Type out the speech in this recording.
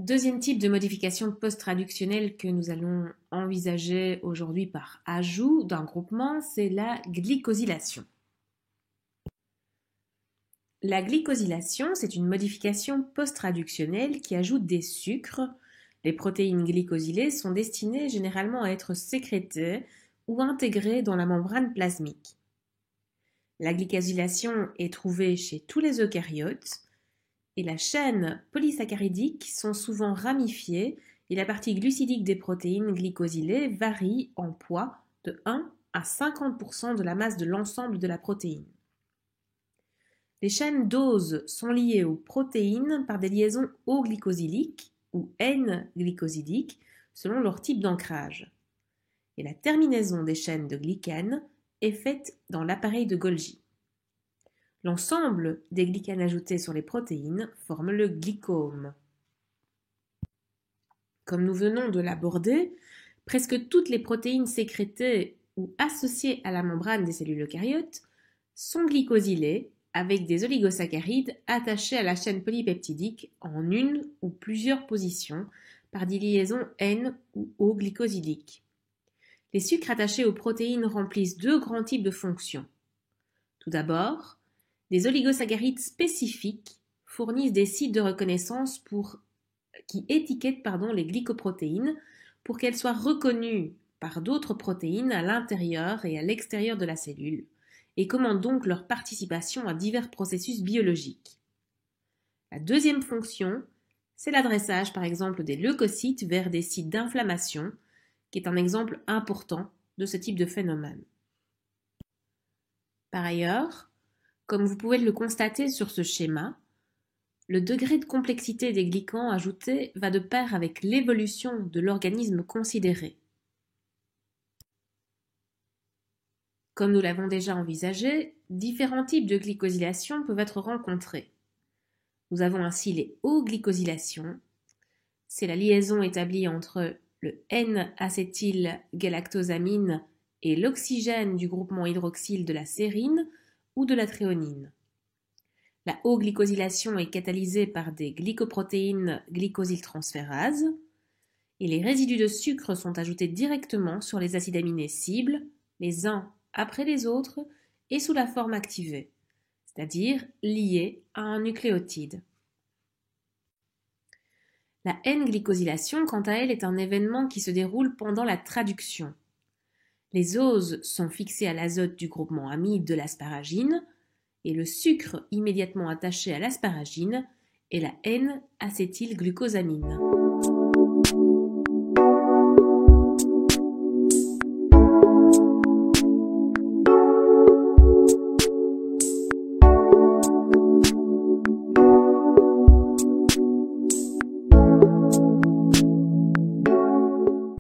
Deuxième type de modification post-traductionnelle que nous allons envisager aujourd'hui par ajout d'un groupement, c'est la glycosylation. La glycosylation, c'est une modification post-traductionnelle qui ajoute des sucres. Les protéines glycosylées sont destinées généralement à être sécrétées ou intégrées dans la membrane plasmique. La glycosylation est trouvée chez tous les eucaryotes et la chaîne polysaccharidique sont souvent ramifiées et la partie glucidique des protéines glycosylées varie en poids de 1 à 50% de la masse de l'ensemble de la protéine. Les chaînes d'ose sont liées aux protéines par des liaisons O-glycosyliques ou N-glycosidiques selon leur type d'ancrage. Et la terminaison des chaînes de glycane est faite dans l'appareil de Golgi. L'ensemble des glycanes ajoutés sur les protéines forme le glycome. Comme nous venons de l'aborder, presque toutes les protéines sécrétées ou associées à la membrane des cellules eucaryotes sont glycosylées avec des oligosaccharides attachés à la chaîne polypeptidique en une ou plusieurs positions par des liaisons N ou O-glycosidiques. Les sucres attachés aux protéines remplissent deux grands types de fonctions. Tout d'abord, des oligosaccharides spécifiques fournissent des sites de reconnaissance qui étiquettent les glycoprotéines pour qu'elles soient reconnues par d'autres protéines à l'intérieur et à l'extérieur de la cellule et commandent donc leur participation à divers processus biologiques. La deuxième fonction, c'est l'adressage par exemple des leucocytes vers des sites d'inflammation, qui est un exemple important de ce type de phénomène. Par ailleurs, comme vous pouvez le constater sur ce schéma, le degré de complexité des glycans ajoutés va de pair avec l'évolution de l'organisme considéré. Comme nous l'avons déjà envisagé, différents types de glycosylation peuvent être rencontrés. Nous avons ainsi les O-glycosylations. C'est la liaison établie entre le N-acétylgalactosamine et l'oxygène du groupement hydroxyle de la sérine ou de la thréonine. La O-glycosylation est catalysée par des glycoprotéines glycosyltransférases et les résidus de sucre sont ajoutés directement sur les acides aminés cibles, les uns après les autres et sous la forme activée, c'est-à-dire liés à un nucléotide. La N-glycosylation, quant à elle, est un événement qui se déroule pendant la traduction. Les oses sont fixées à l'azote du groupement amide de l'asparagine et le sucre immédiatement attaché à l'asparagine est la N-acétylglucosamine.